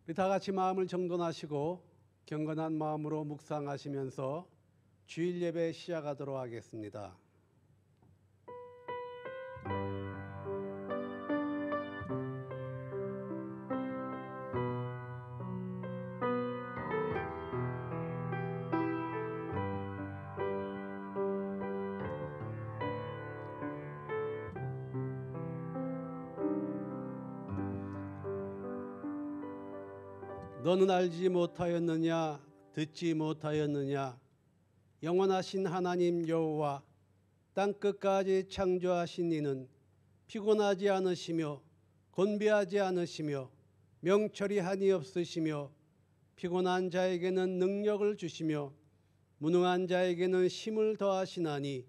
우리 다 같이 마음을 정돈하시고 경건한 마음으로 묵상하시면서 주일 예배 시작하도록 하겠습니다. 너는 알지 못하였느냐 듣지 못하였느냐 영원하신 하나님 여호와 땅끝까지 창조하신 이는 피곤하지 않으시며 곤비하지 않으시며 명철이 한이 없으시며 피곤한 자에게는 능력을 주시며 무능한 자에게는 힘을 더하시나니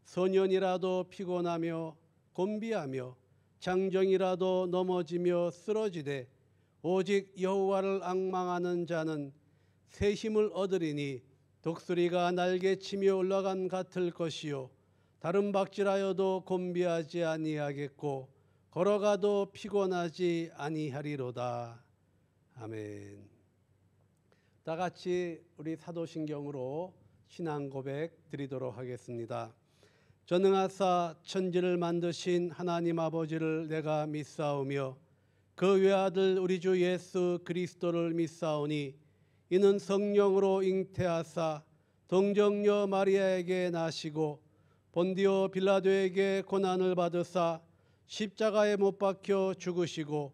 소년이라도 피곤하며 곤비하며 장정이라도 넘어지며 쓰러지되 오직 여호와를 앙망하는 자는 새 힘을 얻으리니 독수리가 날개치며 올라간 같을 것이요 다른 박질하여도 곤비하지 아니하겠고 걸어가도 피곤하지 아니하리로다. 아멘. 다 같이 우리 사도신경으로 신앙 고백 드리도록 하겠습니다. 전능하사 천지를 만드신 하나님 아버지를 내가 믿사오며 그 외아들 우리 주 예수 그리스도를 믿사오니 이는 성령으로 잉태하사 동정녀 마리아에게 나시고 본디오 빌라도에게 고난을 받으사 십자가에 못 박혀 죽으시고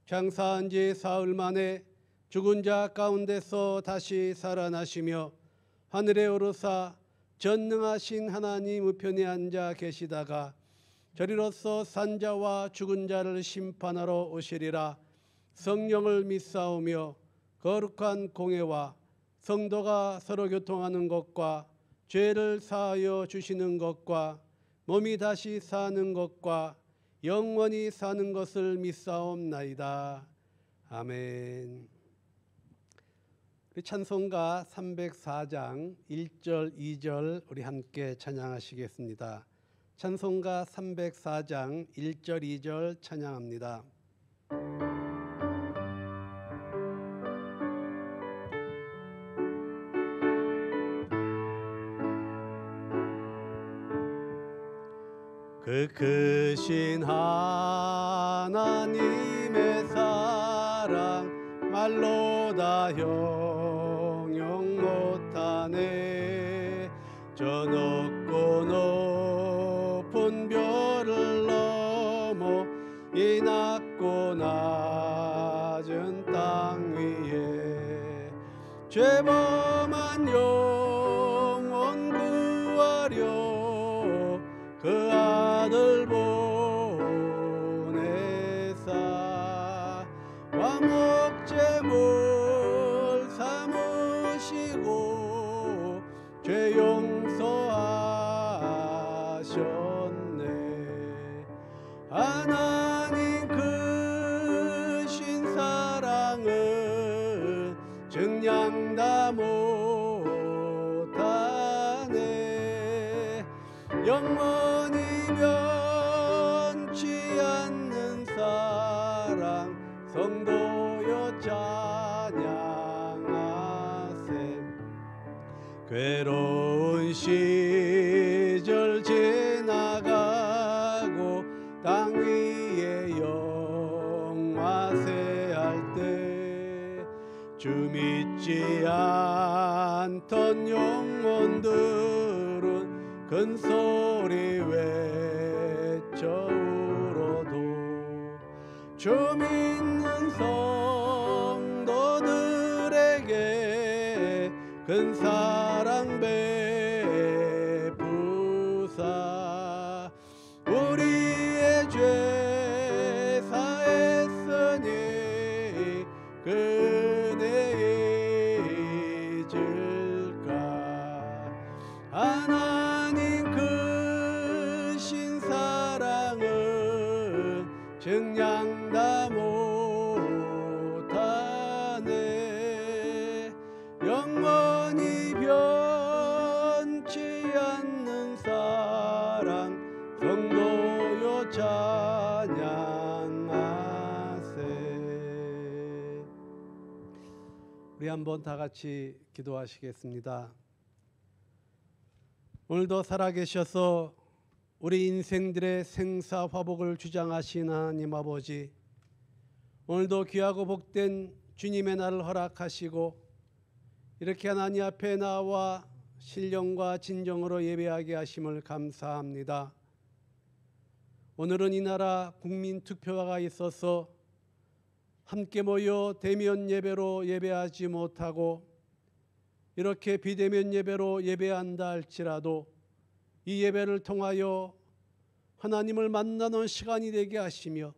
장사한 지 사흘 만에 죽은 자 가운데서 다시 살아나시며 하늘에 오르사 전능하신 하나님 우편에 앉아 계시다가 저리로서 산자와 죽은 자를 심판하러 오시리라. 성령을 믿사오며 거룩한 공회와 성도가 서로 교통하는 것과 죄를 사하여 주시는 것과 몸이 다시 사는 것과 영원히 사는 것을 믿사옵나이다. 아멘. 우리 찬송가 304장 1절 2절 우리 함께 찬양하시겠습니다. 찬송가 304장 1절 2절 찬양합니다. 그 크신 하나님의 사랑 말로 다 형용 못하네. 저 높고 높은 별을 넘어 이 낮고 낮은 땅 위에 죄범한 영혼 구하려 그 아들 보내사 화목제물 삼으시고 죄 용서하셨네. 하나님 크신 사랑은 증량 다 못하네. 영원히 변치 않는 사랑 성도여 찬양하세. 괴로운 시절 지나가고 땅 위에 영화세할 때 주 믿지 않던 영혼들은 큰 소리 외쳐 울어도 주 믿는 성도들에게 큰 사랑 베푸사 우리의 죄 사했으니 그 은혜 잊을까. 하나님 크신 사랑은 증량 다 못하네. 영원히 변 우리 한번 다 같이 기도하시겠습니다. 오늘도 살아계셔서 우리 인생들의 생사화복을 주장하신 하나님 아버지, 오늘도 귀하고 복된 주님의 날을 허락하시고 이렇게 하나님 앞에 나와 신령과 진정으로 예배하게 하심을 감사합니다. 오늘은 이 나라 국민투표가 있어서 함께 모여 대면 예배로 예배하지 못하고 이렇게 비대면 예배로 예배한다 할지라도 이 예배를 통하여 하나님을 만나는 시간이 되게 하시며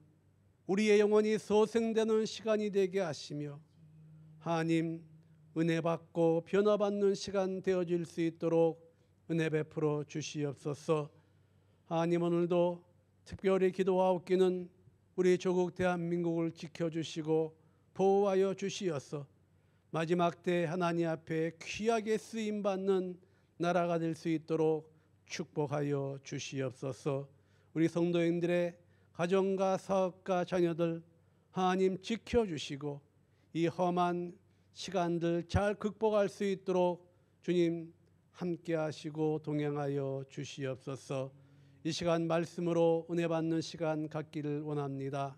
우리의 영혼이 소생되는 시간이 되게 하시며 하나님 은혜 받고 변화받는 시간 되어질 수 있도록 은혜 베풀어 주시옵소서. 하나님 오늘도 특별히 기도하옵기는 우리 조국 대한민국을 지켜주시고 보호하여 주시어서 마지막 때 하나님 앞에 귀하게 쓰임받는 나라가 될 수 있도록 축복하여 주시옵소서. 우리 성도님들의 가정과 사업과 자녀들 하나님 지켜주시고 이 험한 시간들 잘 극복할 수 있도록 주님 함께 하시고 동행하여 주시옵소서. 이 시간 말씀으로 은혜 받는 시간 갖기를 원합니다.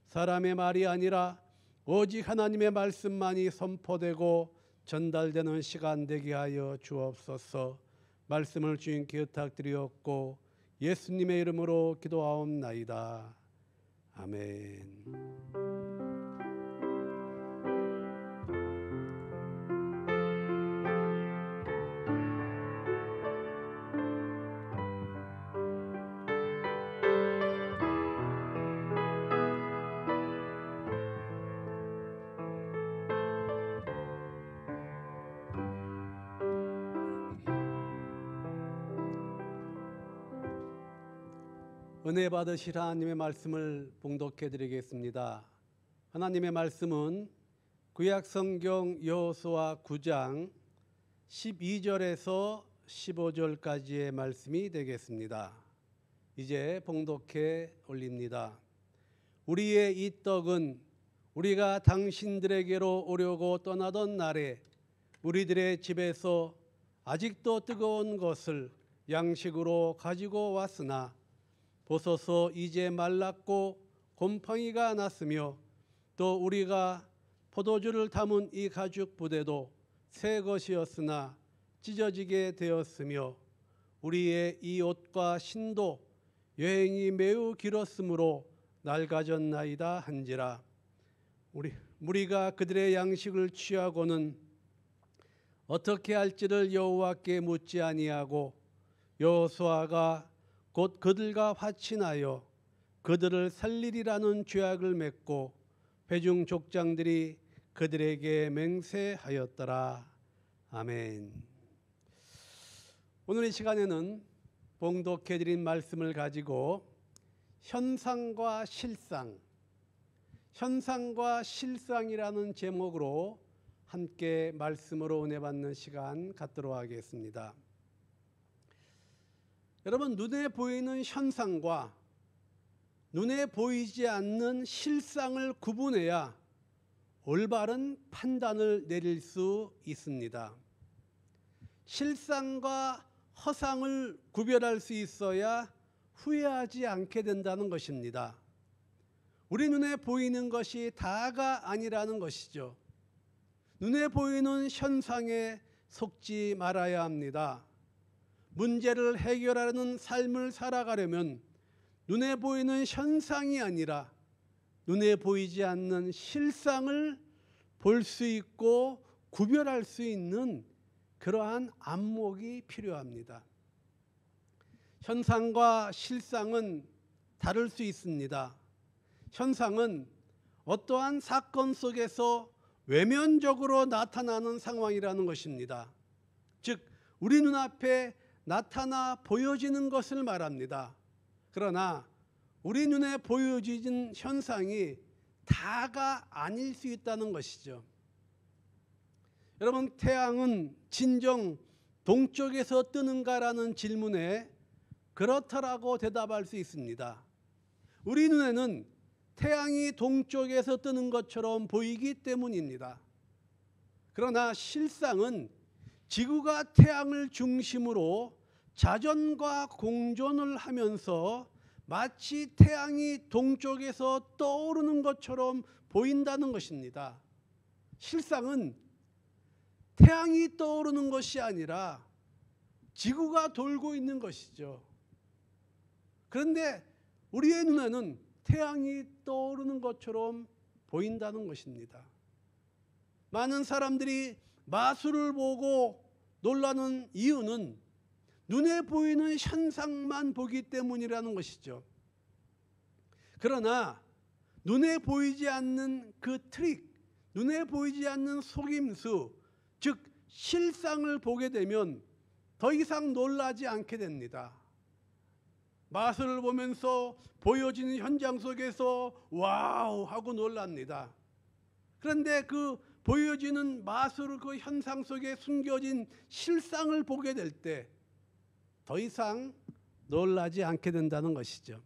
사람의 말이 아니라 오직 하나님의 말씀만이 선포되고 전달되는 시간 되게 하여 주옵소서. 말씀을 주님께 부탁드리옵고 예수님의 이름으로 기도하옵나이다. 아멘. 은혜 받으실 하나님의 말씀을 봉독해 드리겠습니다. 하나님의 말씀은 구약성경 여호수아 9장 12절에서 15절까지의 말씀이 되겠습니다. 이제 봉독해 올립니다. 우리의 이 떡은 우리가 당신들에게로 오려고 떠나던 날에 우리들의 집에서 아직도 뜨거운 것을 양식으로 가지고 왔으나 보소서 이제 말랐고 곰팡이가 났으며 또 우리가 포도주를 담은 이 가죽 부대도 새 것이었으나 찢어지게 되었으며 우리의 이 옷과 신도 여행이 매우 길었으므로 낡아졌나이다 한지라. 우리가 그들의 양식을 취하고는 어떻게 할지를 여호와께 묻지 아니하고 여호수아가 곧 그들과 화친하여 그들을 살리리라는 죄악을 맺고 회중 족장들이 그들에게 맹세하였더라. 아멘. 오늘 이 시간에는 봉독해드린 말씀을 가지고 현상과 실상, 현상과 실상이라는 제목으로 함께 말씀으로 은혜 받는 시간 갖도록 하겠습니다. 여러분, 눈에 보이는 현상과 눈에 보이지 않는 실상을 구분해야 올바른 판단을 내릴 수 있습니다. 실상과 허상을 구별할 수 있어야 후회하지 않게 된다는 것입니다. 우리 눈에 보이는 것이 다가 아니라는 것이죠. 눈에 보이는 현상에 속지 말아야 합니다. 문제를 해결하는 삶을 살아가려면 눈에 보이는 현상이 아니라 눈에 보이지 않는 실상을 볼 수 있고 구별할 수 있는 그러한 안목이 필요합니다. 현상과 실상은 다를 수 있습니다. 현상은 어떠한 사건 속에서 외면적으로 나타나는 상황이라는 것입니다. 즉 우리 눈앞에 나타나 보여지는 것을 말합니다. 그러나 우리 눈에 보여지는 현상이 다가 아닐 수 있다는 것이죠. 여러분, 태양은 진정 동쪽에서 뜨는가라는 질문에 그렇다라고 대답할 수 있습니다. 우리 눈에는 태양이 동쪽에서 뜨는 것처럼 보이기 때문입니다. 그러나 실상은 지구가 태양을 중심으로 자전과 공존을 하면서 마치 태양이 동쪽에서 떠오르는 것처럼 보인다는 것입니다. 실상은 태양이 떠오르는 것이 아니라 지구가 돌고 있는 것이죠. 그런데 우리의 눈에는 태양이 떠오르는 것처럼 보인다는 것입니다. 많은 사람들이 마술을 보고 놀라는 이유는 눈에 보이는 현상만 보기 때문이라는 것이죠. 그러나 눈에 보이지 않는 그 트릭, 눈에 보이지 않는 속임수, 즉 실상을 보게 되면 더 이상 놀라지 않게 됩니다. 마술을 보면서 보여지는 현장 속에서 와우 하고 놀랍니다. 그런데 그 보여지는 마술 그 현상 속에 숨겨진 실상을 보게 될 때 더 이상 놀라지 않게 된다는 것이죠.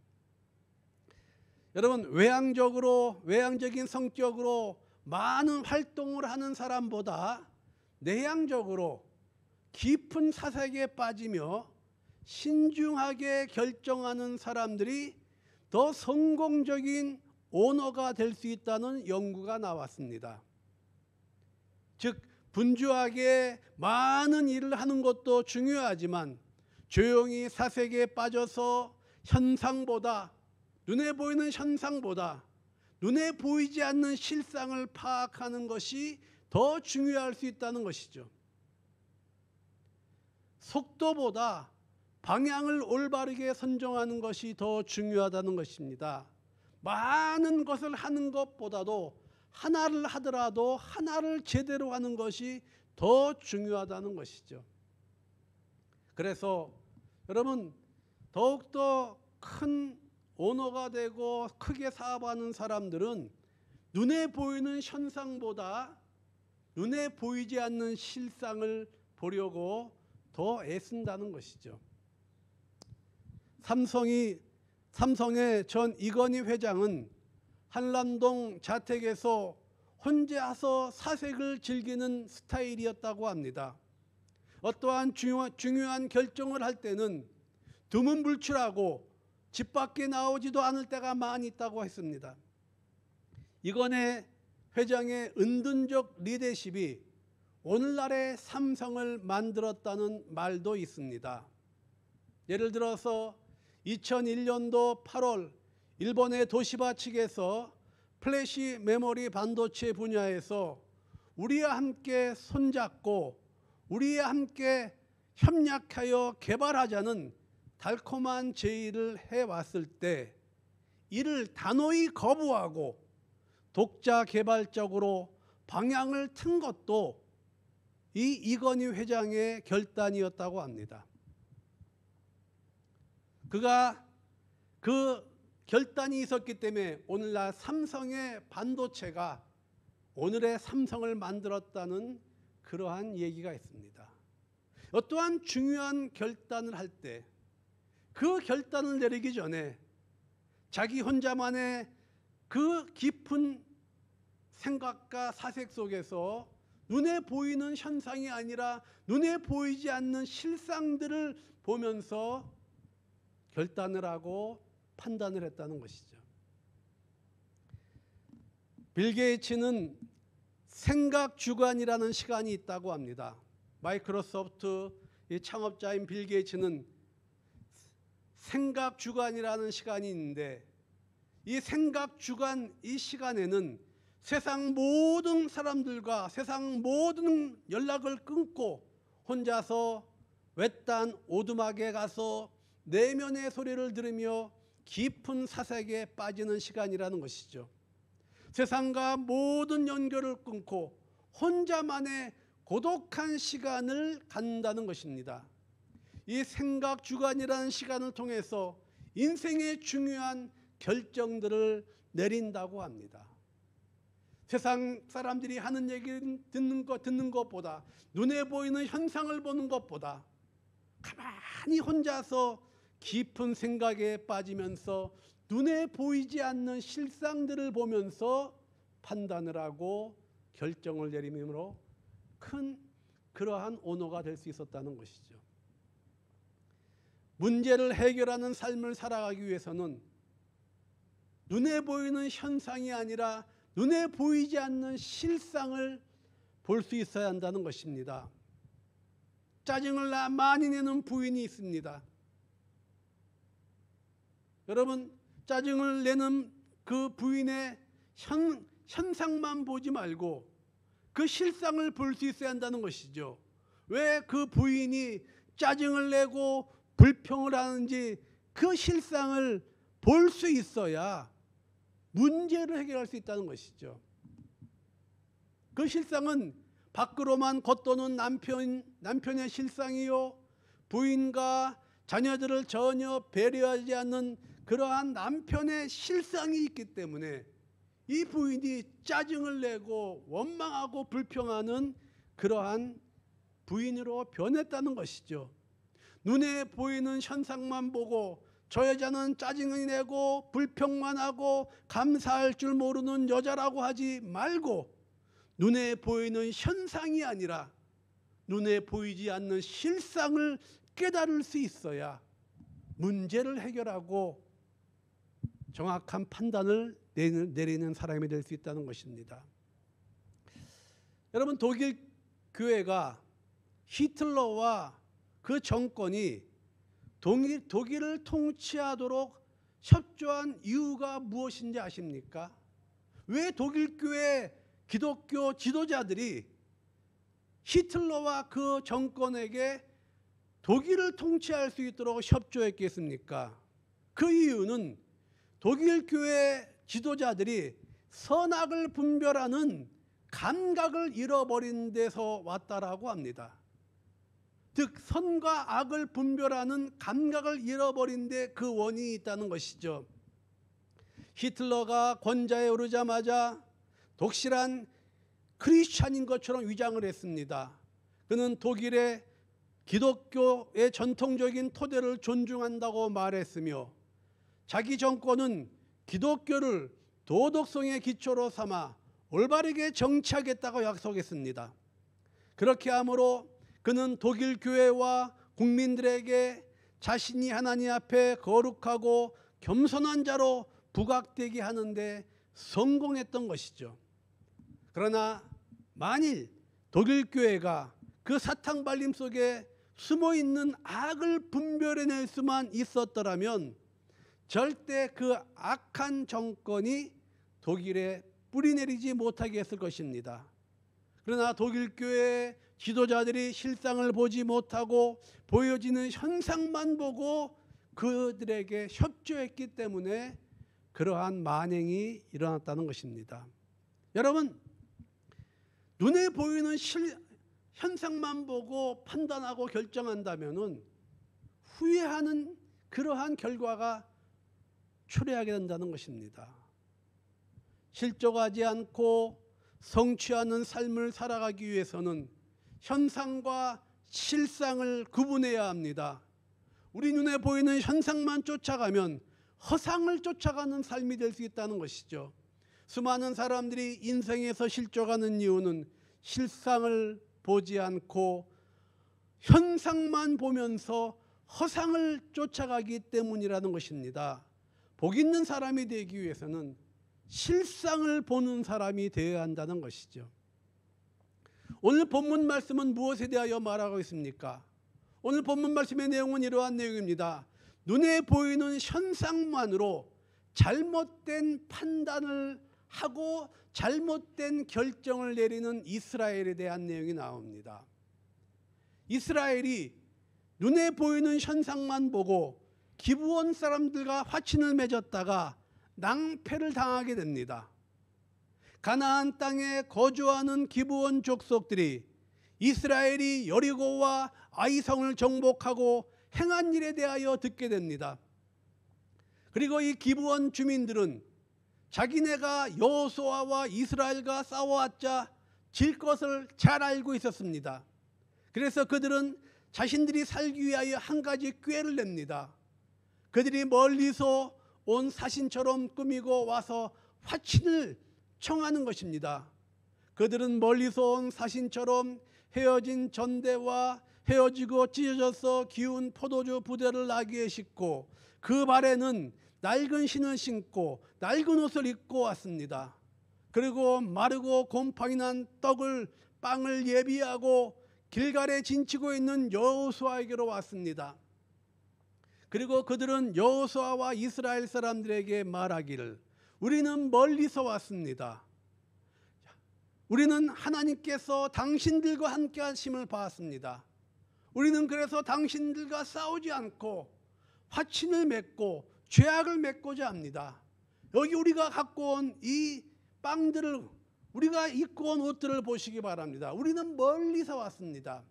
여러분, 외향적인 성격으로 많은 활동을 하는 사람보다 내향적으로 깊은 사색에 빠지며 신중하게 결정하는 사람들이 더 성공적인 오너가 될 수 있다는 연구가 나왔습니다. 즉, 분주하게 많은 일을 하는 것도 중요하지만 조용히 사색에 빠져서 눈에 보이는 현상보다 눈에 보이지 않는 실상을 파악하는 것이 더 중요할 수 있다는 것이죠. 속도보다 방향을 올바르게 선정하는 것이 더 중요하다는 것입니다. 많은 것을 하는 것보다도 하나를 하더라도 하나를 제대로 하는 것이 더 중요하다는 것이죠. 그래서 여러분, 더욱더 큰 오너가 되고 크게 사업하는 사람들은 눈에 보이는 현상보다 눈에 보이지 않는 실상을 보려고 더 애쓴다는 것이죠. 삼성의 전 이건희 회장은 한남동 자택에서 혼자서 사색을 즐기는 스타일이었다고 합니다. 어떠한 중요한 결정을 할 때는 두문불출하고 집 밖에 나오지도 않을 때가 많이 있다고 했습니다. 이건희 회장의 은둔적 리더십이 오늘날의 삼성을 만들었다는 말도 있습니다. 예를 들어서 2001년도 8월 일본의 도시바 측에서 플래시 메모리 반도체 분야에서 우리와 함께 손잡고 우리와 함께 협력하여 개발하자는 달콤한 제의를 해왔을 때 이를 단호히 거부하고 독자 개발적으로 방향을 튼 것도 이 이건희 회장의 결단이었다고 합니다. 그가 그 결단이 있었기 때문에 오늘날 삼성의 반도체가 오늘의 삼성을 만들었다는 그러한 얘기가 있습니다. 어떠한 중요한 결단을 할 때 그 결단을 내리기 전에 자기 혼자만의 그 깊은 생각과 사색 속에서 눈에 보이는 현상이 아니라 눈에 보이지 않는 실상들을 보면서 결단을 하고 판단을 했다는 것이죠. 빌 게이츠는 생각 주간이라는 시간이 있다고 합니다. 마이크로소프트 이 창업자인 빌 게이츠는 생각 주간이라는 시간이 있는데 이 생각 주간 이 시간에는 세상 모든 사람들과 세상 모든 연락을 끊고 혼자서 외딴 오두막에 가서 내면의 소리를 들으며 깊은 사색에 빠지는 시간이라는 것이죠. 세상과 모든 연결을 끊고 혼자만의 고독한 시간을 갖는다는 것입니다. 이 생각 주간이라는 시간을 통해서 인생의 중요한 결정들을 내린다고 합니다. 세상 사람들이 하는 얘기를 듣는 것보다 눈에 보이는 현상을 보는 것보다 가만히 혼자서 깊은 생각에 빠지면서 눈에 보이지 않는 실상들을 보면서 판단을 하고 결정을 내림으로 큰 그러한 언어가 될 수 있었다는 것이죠. 문제를 해결하는 삶을 살아가기 위해서는 눈에 보이는 현상이 아니라 눈에 보이지 않는 실상을 볼 수 있어야 한다는 것입니다. 짜증을 많이 내는 부인이 있습니다. 여러분, 짜증을 내는 그 부인의 현상만 보지 말고 그 실상을 볼 수 있어야 한다는 것이죠. 왜 그 부인이 짜증을 내고 불평을 하는지 그 실상을 볼 수 있어야 문제를 해결할 수 있다는 것이죠. 그 실상은 밖으로만 겉도는 남편의 실상이요, 부인과 자녀들을 전혀 배려하지 않는 그러한 남편의 실상이 있기 때문에 이 부인이 짜증을 내고 원망하고 불평하는 그러한 부인으로 변했다는 것이죠. 눈에 보이는 현상만 보고 저 여자는 짜증이 내고 불평만 하고 감사할 줄 모르는 여자라고 하지 말고 눈에 보이는 현상이 아니라 눈에 보이지 않는 실상을 깨달을 수 있어야 문제를 해결하고 정확한 판단을 내리는 사람이 될 수 있다는 것입니다. 여러분, 독일 교회가 히틀러와 그 정권이 독일을 통치하도록 협조한 이유가 무엇인지 아십니까? 왜 독일 교회 기독교 지도자들이 히틀러와 그 정권에게 독일을 통치할 수 있도록 협조했겠습니까? 그 이유는 독일 교회 지도자들이 선악을 분별하는 감각을 잃어버린 데서 왔다라고 합니다. 즉 선과 악을 분별하는 감각을 잃어버린 데 그 원인이 있다는 것이죠. 히틀러가 권좌에 오르자마자 독실한 크리스찬인 것처럼 위장을 했습니다. 그는 독일의 기독교의 전통적인 토대를 존중한다고 말했으며 자기 정권은 기독교를 도덕성의 기초로 삼아 올바르게 정치하겠다고 약속했습니다. 그렇게 함으로 그는 독일 교회와 국민들에게 자신이 하나님 앞에 거룩하고 겸손한 자로 부각되게 하는데 성공했던 것이죠. 그러나 만일 독일 교회가 그 사탕 발림 속에 숨어있는 악을 분별해낼 수만 있었더라면 절대 그 악한 정권이 독일에 뿌리내리지 못하게 했을 것입니다. 그러나 독일 교회 지도자들이 실상을 보지 못하고 보여지는 현상만 보고 그들에게 협조했기 때문에 그러한 만행이 일어났다는 것입니다. 여러분, 눈에 보이는 현상만 보고 판단하고 결정한다면 후회하는 그러한 결과가 초래하게 된다는 것입니다. 실족하지 않고 성취하는 삶을 살아가기 위해서는 현상과 실상을 구분해야 합니다. 우리 눈에 보이는 현상만 쫓아가면 허상을 쫓아가는 삶이 될 수 있다는 것이죠. 수많은 사람들이 인생에서 실족하는 이유는 실상을 보지 않고 현상만 보면서 허상을 쫓아가기 때문이라는 것입니다. 복 있는 사람이 되기 위해서는 실상을 보는 사람이 되어야 한다는 것이죠. 오늘 본문 말씀은 무엇에 대하여 말하고 있습니까? 오늘 본문 말씀의 내용은 이러한 내용입니다. 눈에 보이는 현상만으로 잘못된 판단을 하고 잘못된 결정을 내리는 이스라엘에 대한 내용이 나옵니다. 이스라엘이 눈에 보이는 현상만 보고 기브온 사람들과 화친을 맺었다가 낭패를 당하게 됩니다. 가나안 땅에 거주하는 기브온 족속들이 이스라엘이 여리고와 아이성을 정복하고 행한 일에 대하여 듣게 됩니다. 그리고 이 기브온 주민들은 자기네가 여호수아와 이스라엘과 싸워왔자 질 것을 잘 알고 있었습니다. 그래서 그들은 자신들이 살기 위하여 한 가지 꾀를 냅니다. 그들이 멀리서 온 사신처럼 꾸미고 와서 화친을 청하는 것입니다. 그들은 멀리서 온 사신처럼 헤어진 전대와 헤어지고 찢어져서 기운 포도주 부대를 나귀에 싣고 그 발에는 낡은 신을 신고 낡은 옷을 입고 왔습니다. 그리고 마르고 곰팡이 난 빵을 예비하고 길갈에 진치고 있는 여호수아에게로 왔습니다. 그리고 그들은 여호수아와 이스라엘 사람들에게 말하기를 우리는 멀리서 왔습니다. 우리는 하나님께서 당신들과 함께 하심을 봤습니다. 우리는 그래서 당신들과 싸우지 않고 화친을 맺고 죄악을 맺고자 합니다. 여기 우리가 갖고 온 이 빵들을, 우리가 입고 온 옷들을 보시기 바랍니다. 우리는 멀리서 왔습니다.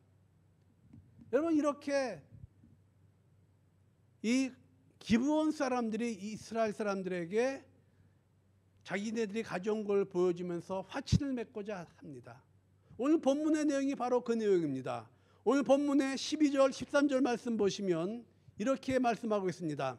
여러분, 이렇게 이 기브온 사람들이 이스라엘 사람들에게 자기네들이 가져온 걸 보여주면서 화친을 맺고자 합니다. 오늘 본문의 내용이 바로 그 내용입니다. 오늘 본문의 12절 13절 말씀 보시면 이렇게 말씀하고 있습니다.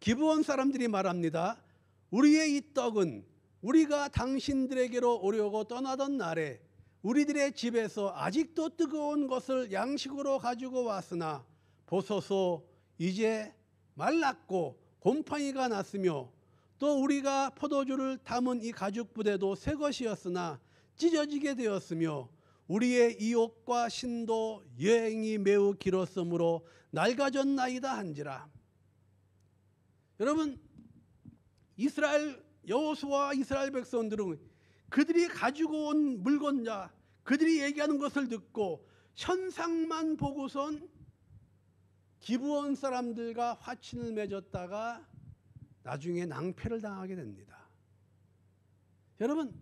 기브온 사람들이 말합니다. 우리의 이 떡은 우리가 당신들에게로 오려고 떠나던 날에 우리들의 집에서 아직도 뜨거운 것을 양식으로 가지고 왔으나 보소서 이제 말랐고 곰팡이가 났으며 또 우리가 포도주를 담은 이 가죽 부대도 새 것이었으나 찢어지게 되었으며 우리의 이 옷과 신도 여행이 매우 길었으므로 낡아졌나이다 한지라. 여러분, 이스라엘 여호수아와 이스라엘 백성들은 그들이 가지고 온 물건자, 그들이 얘기하는 것을 듣고 현상만 보고선 기브온 사람들과 화친을 맺었다가 나중에 낭패를 당하게 됩니다. 여러분,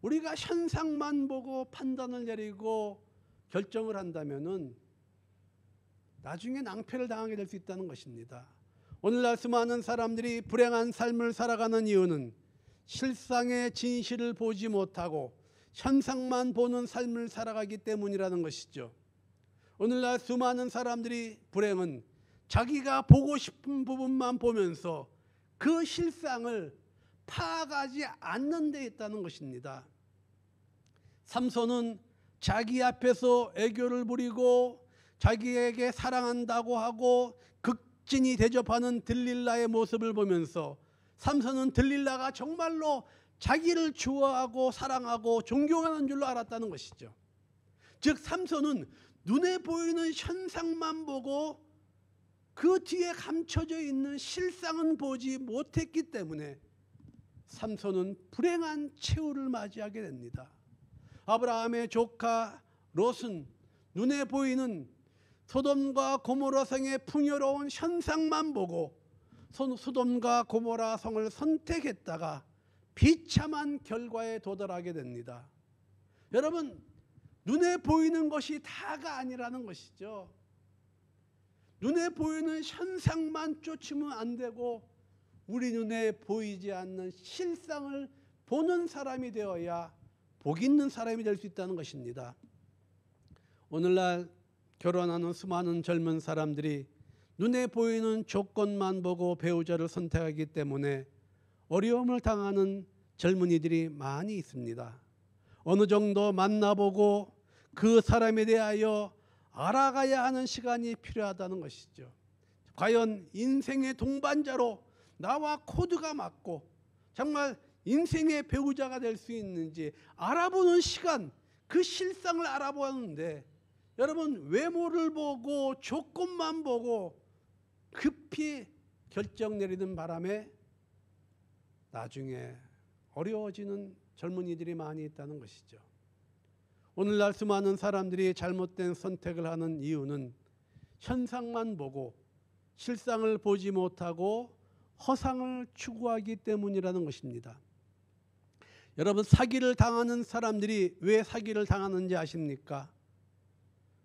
우리가 현상만 보고 판단을 내리고 결정을 한다면은 나중에 낭패를 당하게 될 수 있다는 것입니다. 오늘날 수많은 사람들이 불행한 삶을 살아가는 이유는 실상의 진실을 보지 못하고 현상만 보는 삶을 살아가기 때문이라는 것이죠. 오늘날 수많은 사람들이 불행은 자기가 보고 싶은 부분만 보면서 그 실상을 파악하지 않는 데 있다는 것입니다. 삼손은 자기 앞에서 애교를 부리고 자기에게 사랑한다고 하고 극진히 대접하는 들릴라의 모습을 보면서 삼손은 들릴라가 정말로 자기를 좋아하고 사랑하고 존경하는 줄로 알았다는 것이죠. 즉 삼손은 눈에 보이는 현상만 보고 그 뒤에 감춰져 있는 실상은 보지 못했기 때문에 삼손은 불행한 최후를 맞이하게 됩니다. 아브라함의 조카 롯은 눈에 보이는 소돔과 고모라 성의 풍요로운 현상만 보고 소돔과 고모라 성을 선택했다가 비참한 결과에 도달하게 됩니다. 여러분, 눈에 보이는 것이 다가 아니라는 것이죠. 눈에 보이는 현상만 쫓으면 안 되고 우리 눈에 보이지 않는 실상을 보는 사람이 되어야 복 있는 사람이 될 수 있다는 것입니다. 오늘날 결혼하는 수많은 젊은 사람들이 눈에 보이는 조건만 보고 배우자를 선택하기 때문에 어려움을 당하는 젊은이들이 많이 있습니다. 어느 정도 만나보고 그 사람에 대하여 알아가야 하는 시간이 필요하다는 것이죠. 과연 인생의 동반자로 나와 코드가 맞고 정말 인생의 배우자가 될 수 있는지 알아보는 시간, 그 실상을 알아보는데 여러분, 외모를 보고 조건만 보고 급히 결정 내리는 바람에 나중에 어려워지는 젊은이들이 많이 있다는 것이죠. 오늘날 수많은 사람들이 잘못된 선택을 하는 이유는 현상만 보고 실상을 보지 못하고 허상을 추구하기 때문이라는 것입니다. 여러분, 사기를 당하는 사람들이 왜 사기를 당하는지 아십니까?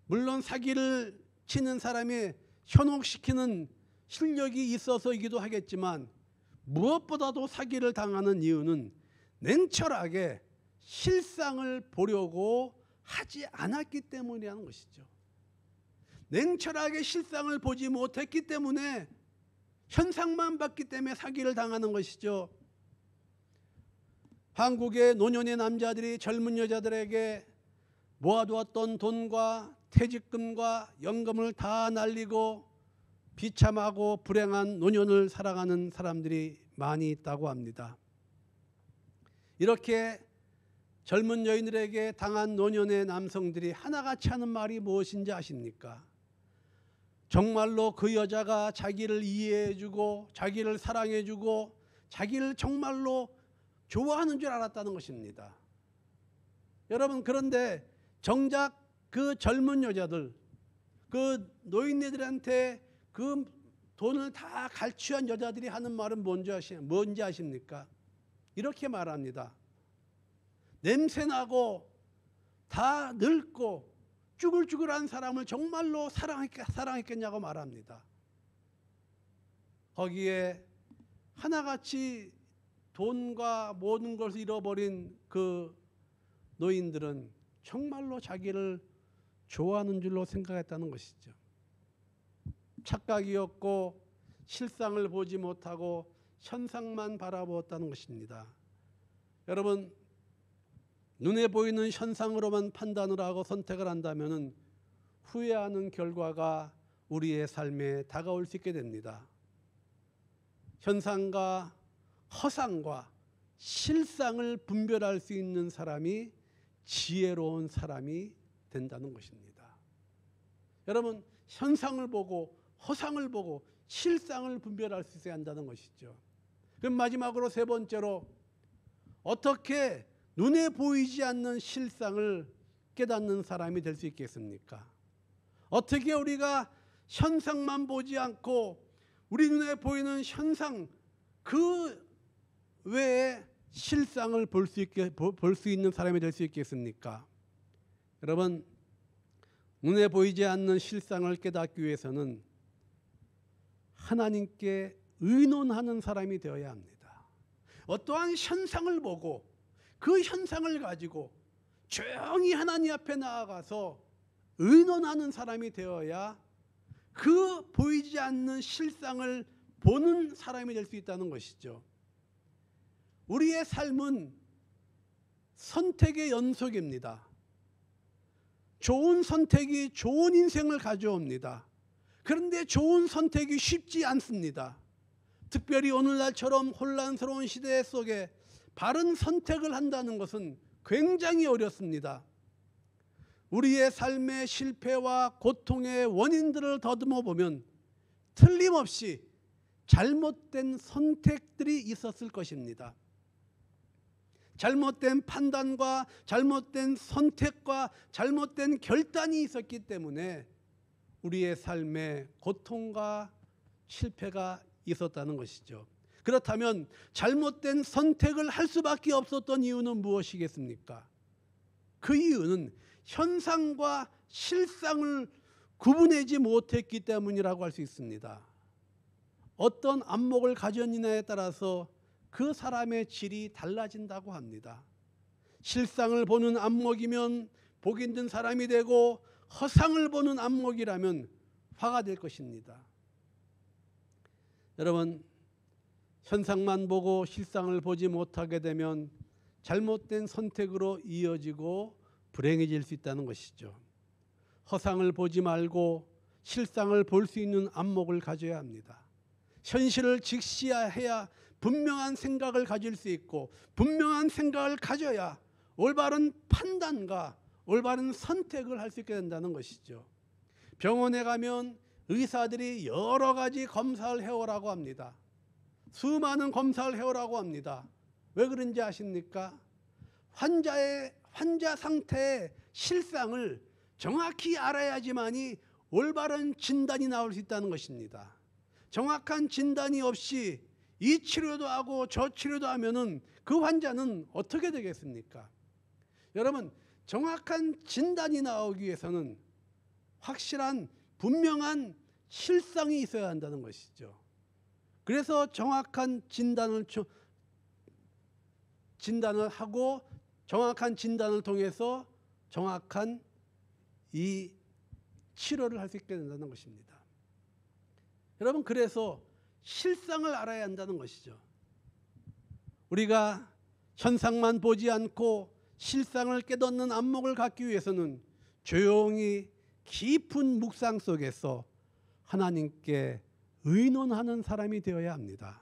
물론 사기를 치는 사람이 현혹시키는 실력이 있어서이기도 하겠지만 무엇보다도 사기를 당하는 이유는 냉철하게 실상을 보려고 하지 않았기 때문이라는 것이죠. 냉철하게 실상을 보지 못했기 때문에 현상만 봤기 때문에 사기를 당하는 것이죠. 한국의 노년의 남자들이 젊은 여자들에게 모아두었던 돈과 퇴직금과 연금을 다 날리고 비참하고 불행한 노년을 살아가는 사람들이 많이 있다고 합니다. 이렇게 젊은 여인들에게 당한 노년의 남성들이 하나같이 하는 말이 무엇인지 아십니까? 정말로 그 여자가 자기를 이해해주고 자기를 사랑해주고 자기를 정말로 좋아하는 줄 알았다는 것입니다. 여러분, 그런데 정작 그 젊은 여자들, 그 노인네들한테 그 돈을 다 갈취한 여자들이 하는 말은 뭔지 아십니까? 이렇게 말합니다. 냄새나고 다 늙고 쭈글쭈글한 사람을 정말로 사랑했겠냐고 말합니다. 거기에 하나같이 돈과 모든 것을 잃어버린 그 노인들은 정말로 자기를 좋아하는 줄로 생각했다는 것이죠. 착각이었고 실상을 보지 못하고 현상만 바라보았다는 것입니다. 여러분, 눈에 보이는 현상으로만 판단을 하고 선택을 한다면 후회하는 결과가 우리의 삶에 다가올 수 있게 됩니다. 현상과 허상과 실상을 분별할 수 있는 사람이 지혜로운 사람이 된다는 것입니다. 여러분, 현상을 보고 허상을 보고 실상을 분별할 수 있어야 한다는 것이죠. 그럼 마지막으로 세 번째로, 어떻게 눈에 보이지 않는 실상을 깨닫는 사람이 될 수 있겠습니까? 어떻게 우리가 현상만 보지 않고 우리 눈에 보이는 현상 그 외에 실상을 볼 수 있는 사람이 될 수 있겠습니까? 여러분, 눈에 보이지 않는 실상을 깨닫기 위해서는 하나님께 의논하는 사람이 되어야 합니다. 어떠한 현상을 보고 그 현상을 가지고 조용히 하나님 앞에 나아가서 의논하는 사람이 되어야 그 보이지 않는 실상을 보는 사람이 될 수 있다는 것이죠. 우리의 삶은 선택의 연속입니다. 좋은 선택이 좋은 인생을 가져옵니다. 그런데 좋은 선택이 쉽지 않습니다. 특별히 오늘날처럼 혼란스러운 시대 속에 바른 선택을 한다는 것은 굉장히 어렵습니다. 우리의 삶의 실패와 고통의 원인들을 더듬어 보면 틀림없이 잘못된 선택들이 있었을 것입니다. 잘못된 판단과 잘못된 선택과 잘못된 결단이 있었기 때문에 우리의 삶에 고통과 실패가 있었다는 것이죠. 그렇다면 잘못된 선택을 할 수밖에 없었던 이유는 무엇이겠습니까? 그 이유는 현상과 실상을 구분하지 못했기 때문이라고 할 수 있습니다. 어떤 안목을 가졌느냐에 따라서 그 사람의 질이 달라진다고 합니다. 실상을 보는 안목이면 복 있는 사람이 되고 허상을 보는 안목이라면 화가 될 것입니다. 여러분, 현상만 보고 실상을 보지 못하게 되면 잘못된 선택으로 이어지고 불행해질 수 있다는 것이죠. 허상을 보지 말고 실상을 볼 수 있는 안목을 가져야 합니다. 현실을 직시해야 분명한 생각을 가질 수 있고 분명한 생각을 가져야 올바른 판단과 올바른 선택을 할 수 있게 된다는 것이죠. 병원에 가면 의사들이 여러 가지 검사를 해오라고 합니다. 수많은 검사를 해오라고 합니다. 왜 그런지 아십니까? 환자 상태의 실상을 정확히 알아야지만이 올바른 진단이 나올 수 있다는 것입니다. 정확한 진단이 없이 이 치료도 하고 저 치료도 하면은 그 환자는 어떻게 되겠습니까? 여러분, 정확한 진단이 나오기 위해서는 확실한 분명한 실상이 있어야 한다는 것이죠. 그래서 정확한 진단을 하고 정확한 진단을 통해서 정확한 이 치료를 할 수 있게 된다는 것입니다. 여러분, 그래서 실상을 알아야 한다는 것이죠. 우리가 현상만 보지 않고 실상을 깨닫는 안목을 갖기 위해서는 조용히 깊은 묵상 속에서 하나님께 의논하는 사람이 되어야 합니다.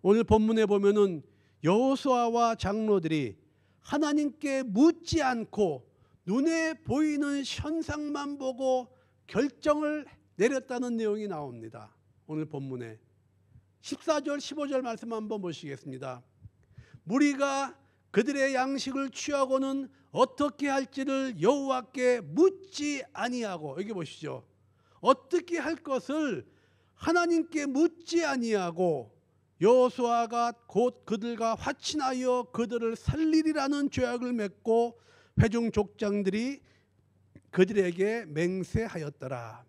오늘 본문에 보면은 여호수아와 장로들이 하나님께 묻지 않고 눈에 보이는 현상만 보고 결정을 내렸다는 내용이 나옵니다. 오늘 본문에 14절 15절 말씀 한번 보시겠습니다. 무리가 그들의 양식을 취하고는 어떻게 할지를 여호와께 묻지 아니하고, 여기 보시죠. 어떻게 할 것을 하나님께 묻지 아니하고 여호수아가 곧 그들과 화친하여 그들을 살리리라는 죄악을 맺고 회중 족장들이 그들에게 맹세하였더라.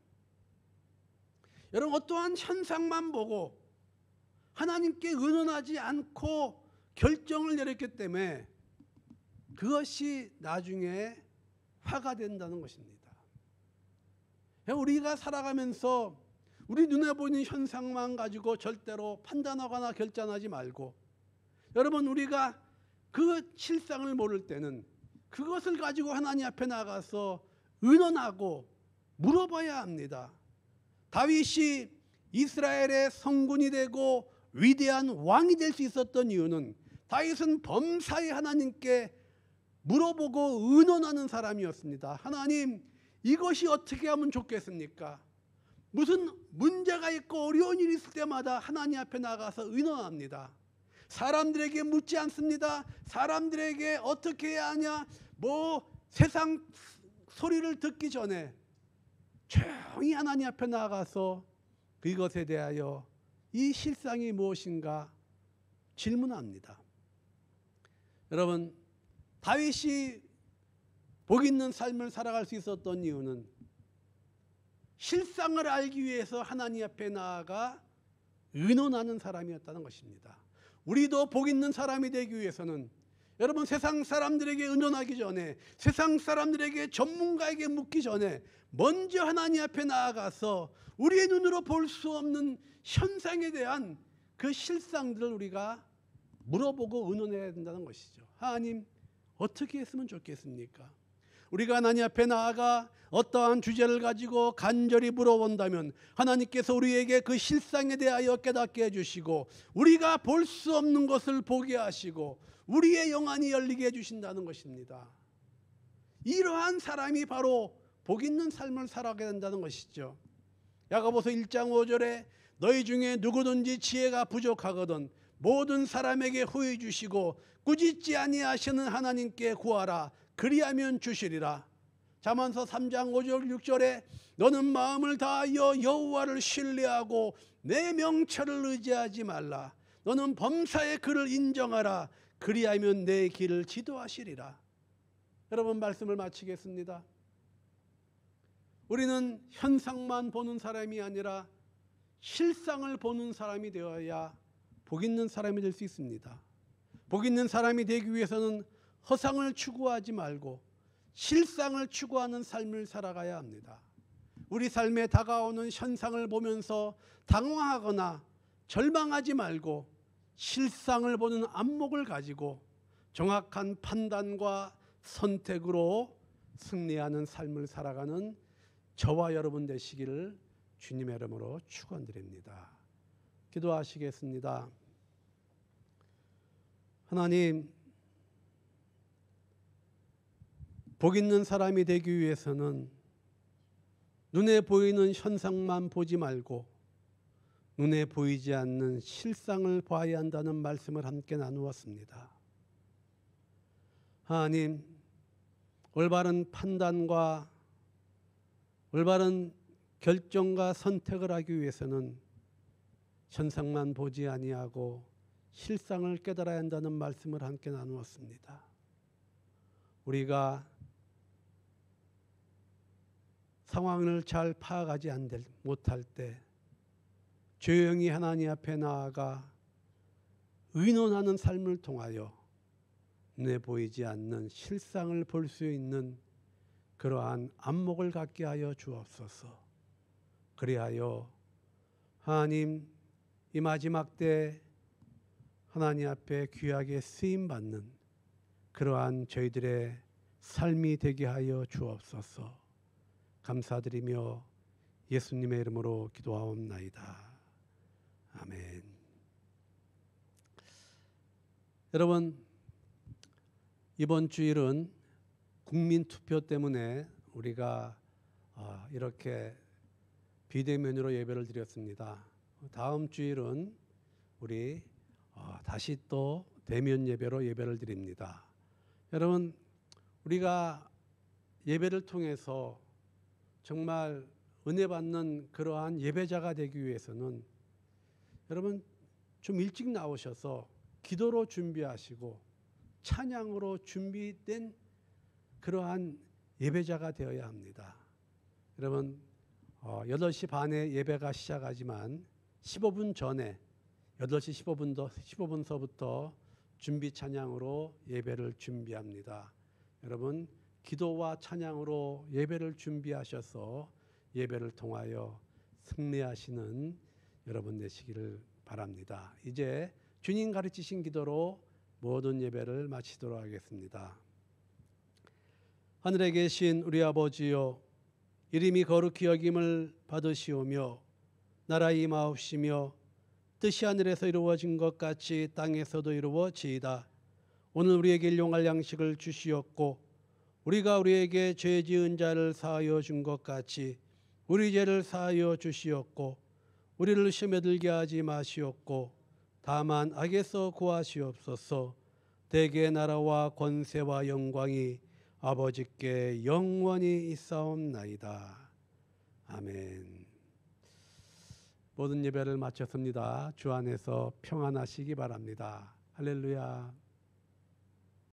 여러분, 어떠한 현상만 보고 하나님께 의논하지 않고 결정을 내렸기 때문에 그것이 나중에 화가 된다는 것입니다. 우리가 살아가면서 우리 눈에 보이는 현상만 가지고 절대로 판단하거나 결정하지 말고, 여러분, 우리가 그 실상을 모를 때는 그것을 가지고 하나님 앞에 나가서 의논하고 물어봐야 합니다. 다윗이 이스라엘의 성군이 되고 위대한 왕이 될 수 있었던 이유는 다윗은 범사에 하나님께 물어보고 의논하는 사람이었습니다. 하나님, 이것이 어떻게 하면 좋겠습니까? 무슨 문제가 있고 어려운 일이 있을 때마다 하나님 앞에 나가서 의논합니다. 사람들에게 묻지 않습니다. 사람들에게 어떻게 해야 하냐, 세상 소리를 듣기 전에 조용히 하나님 앞에 나가서 그것에 대하여 이 실상이 무엇인가 질문합니다. 여러분, 다윗이 복 있는 삶을 살아갈 수 있었던 이유는 실상을 알기 위해서 하나님 앞에 나아가 의논하는 사람이었다는 것입니다. 우리도 복 있는 사람이 되기 위해서는, 여러분, 세상 사람들에게 의논하기 전에, 세상 사람들에게 전문가에게 묻기 전에 먼저 하나님 앞에 나아가서 우리의 눈으로 볼 수 없는 현상에 대한 그 실상들을 우리가 물어보고 의논해야 된다는 것이죠. 하나님, 어떻게 했으면 좋겠습니까? 우리가 하나님 앞에 나아가 어떠한 주제를 가지고 간절히 물어본다면 하나님께서 우리에게 그 실상에 대하여 깨닫게 해주시고, 우리가 볼 수 없는 것을 보게 하시고 우리의 영안이 열리게 해주신다는 것입니다. 이러한 사람이 바로 복 있는 삶을 살아가게 된다는 것이죠. 야고보서 1장 5절에 너희 중에 누구든지 지혜가 부족하거든 모든 사람에게 후히 주시고 꾸짖지 아니하시는 하나님께 구하라. 그리하면 주시리라. 잠언서 3장 5절 6절에 너는 마음을 다하여 여호와를 신뢰하고 내 명철을 의지하지 말라. 너는 범사의 그를 인정하라. 그리하면 내 길을 지도하시리라. 여러분, 말씀을 마치겠습니다. 우리는 현상만 보는 사람이 아니라 실상을 보는 사람이 되어야 복 있는 사람이 될 수 있습니다. 복 있는 사람이 되기 위해서는 허상을 추구하지 말고 실상을 추구하는 삶을 살아가야 합니다. 우리 삶에 다가오는 현상을 보면서 당황하거나 절망하지 말고 실상을 보는 안목을 가지고 정확한 판단과 선택으로 승리하는 삶을 살아가는 저와 여러분 되시기를 주님의 이름으로 축원드립니다. 기도하시겠습니다. 하나님, 복 있는 사람이 되기 위해서는 눈에 보이는 현상만 보지 말고 눈에 보이지 않는 실상을 봐야 한다는 말씀을 함께 나누었습니다. 하나님, 올바른 판단과 올바른 결정과 선택을 하기 위해서는 현상만 보지 아니하고 실상을 깨달아야 한다는 말씀을 함께 나누었습니다. 우리가 상황을 잘 파악하지 못할 때 조용히 하나님 앞에 나아가 의논하는 삶을 통하여 눈에 보이지 않는 실상을 볼 수 있는 그러한 안목을 갖게 하여 주옵소서. 그리하여 하나님, 이 마지막 때 하나님 앞에 귀하게 쓰임받는 그러한 저희들의 삶이 되게 하여 주옵소서. 감사드리며 예수님의 이름으로 기도하옵나이다. 아멘. 여러분, 이번 주일은 국민투표 때문에 우리가 이렇게 비대면으로 예배를 드렸습니다. 다음 주일은 우리 다시 또 대면 예배로 예배를 드립니다. 여러분, 우리가 예배를 통해서 정말 은혜 받는 그러한 예배자가 되기 위해서는 여러분 좀 일찍 나오셔서 기도로 준비하시고 찬양으로 준비된 그러한 예배자가 되어야 합니다. 여러분 8시 반에 예배가 시작하지만 15분 전에 8시 15분서부터 준비 찬양으로 예배를 준비합니다. 여러분 기도와 찬양으로 예배를 준비하셔서 예배를 통하여 승리하시는 여러분 되시기를 바랍니다. 이제 주님 가르치신 기도로 모든 예배를 마치도록 하겠습니다. 하늘에 계신 우리 아버지여, 이름이 거룩히 여김을 받으시오며 나라 임하옵시며 뜻이 하늘에서 이루어진 것 같이 땅에서도 이루어지이다. 오늘 우리에게 일용할 양식을 주시옵고 우리가 우리에게 죄 지은 자를 사하여 준 것 같이 우리 죄를 사하여 주시옵고 우리를 시험에 들게 하지 마시옵고 다만 악에서 구하시옵소서. 대개 나라와 권세와 영광이 아버지께 영원히 있사옵나이다. 아멘. 모든 예배를 마쳤습니다. 주 안에서 평안하시기 바랍니다. 할렐루야.